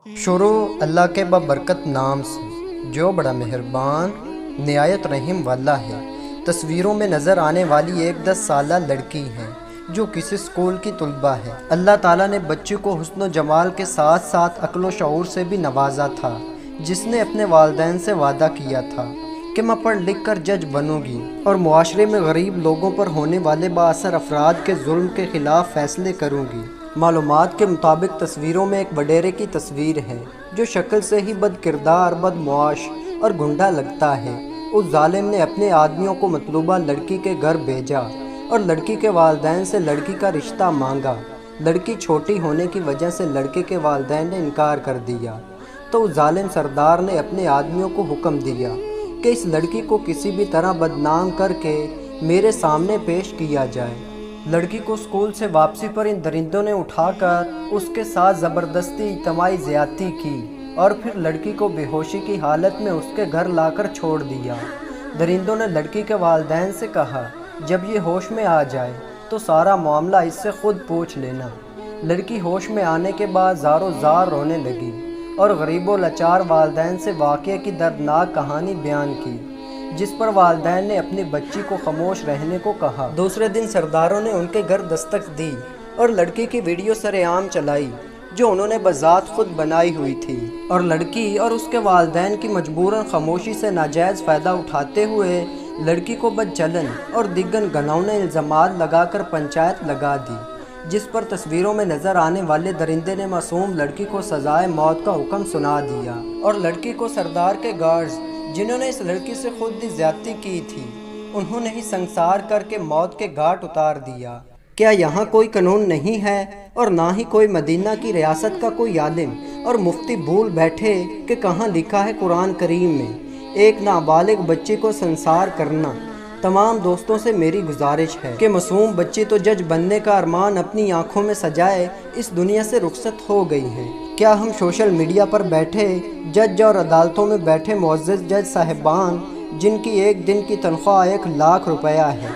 شروع اللہ کے بابرکت نام سے جو بڑا مہربان نہایت رحم والا ہے۔ تصویروں میں نظر آنے والی ایک 10 سالہ لڑکی ہے جو کسی اسکول کی طلبہ ہے۔ اللہ تعالیٰ نے بچی کو حسن و جمال کے ساتھ ساتھ عقل و شعور سے بھی نوازا تھا، جس نے اپنے والدین سے وعدہ کیا تھا کہ میں پڑھ لکھ کر جج بنوں گی اور معاشرے میں غریب لوگوں پر ہونے والے بااثر افراد کے ظلم کے خلاف فیصلے کروں گی۔ معلومات کے مطابق تصویروں میں ایک وڈیرے کی تصویر ہے جو شکل سے ہی بد کردار، بد معاش اور گنڈا لگتا ہے۔ اس ظالم نے اپنے آدمیوں کو مطلوبہ لڑکی کے گھر بھیجا اور لڑکی کے والدین سے لڑکی کا رشتہ مانگا۔ لڑکی چھوٹی ہونے کی وجہ سے لڑکے کے والدین نے انکار کر دیا تو اس ظالم سردار نے اپنے آدمیوں کو حکم دیا کہ اس لڑکی کو کسی بھی طرح بدنام کر کے میرے سامنے پیش کیا جائے۔ لڑکی کو اسکول سے واپسی پر ان درندوں نے اٹھا کر اس کے ساتھ زبردستی اجتماعی زیادتی کی اور پھر لڑکی کو بے ہوشی کی حالت میں اس کے گھر لا کر چھوڑ دیا۔ درندوں نے لڑکی کے والدین سے کہا جب یہ ہوش میں آ جائے تو سارا معاملہ اس سے خود پوچھ لینا۔ لڑکی ہوش میں آنے کے بعد زار و زار رونے لگی اور غریب و لاچار والدین سے واقعے کی دردناک کہانی بیان کی، جس پر والدین نے اپنی بچی کو خاموش رہنے کو کہا۔ دوسرے دن سرداروں نے ان کے گھر دستک دی اور لڑکی کی ویڈیو سرِ عام چلائی جو انہوں نے بذات خود بنائی ہوئی تھی، اور لڑکی اور اس کے والدین کی مجبوراً خاموشی سے ناجائز فائدہ اٹھاتے ہوئے لڑکی کو بدچلن اور دیگر گھناؤنے الزامات لگا کر پنچایت لگا دی، جس پر تصویروں میں نظر آنے والے درندے نے معصوم لڑکی کو سزائے موت کا حکم سنا دیا اور لڑکی کو سردار کے گارڈز جنہوں نے اس لڑکی سے خود بھی زیادتی کی تھی انہوں نے ہی سنسار کر کے موت کے گھاٹ اتار دیا۔ کیا یہاں کوئی قانون نہیں ہے اور نہ ہی کوئی مدینہ کی ریاست کا کوئی عالم اور مفتی بھول بیٹھے کہ کہاں لکھا ہے قرآن کریم میں ایک نابالغ بچی کو سنسار کرنا؟ تمام دوستوں سے میری گزارش ہے کہ معصوم بچی تو جج بننے کا ارمان اپنی آنکھوں میں سجائے اس دنیا سے رخصت ہو گئی ہے۔ کیا ہم سوشل میڈیا پر بیٹھے جج اور عدالتوں میں بیٹھے معزز جج صاحبان جن کی ایک دن کی تنخواہ 1,00,000 روپیہ ہے،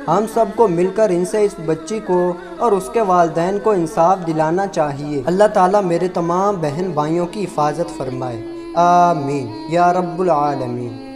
ہم سب کو مل کر ان سے اس بچی کو اور اس کے والدین کو انصاف دلانا چاہیے۔ اللہ تعالیٰ میرے تمام بہن بھائیوں کی حفاظت فرمائے، آمین یا رب العالمین۔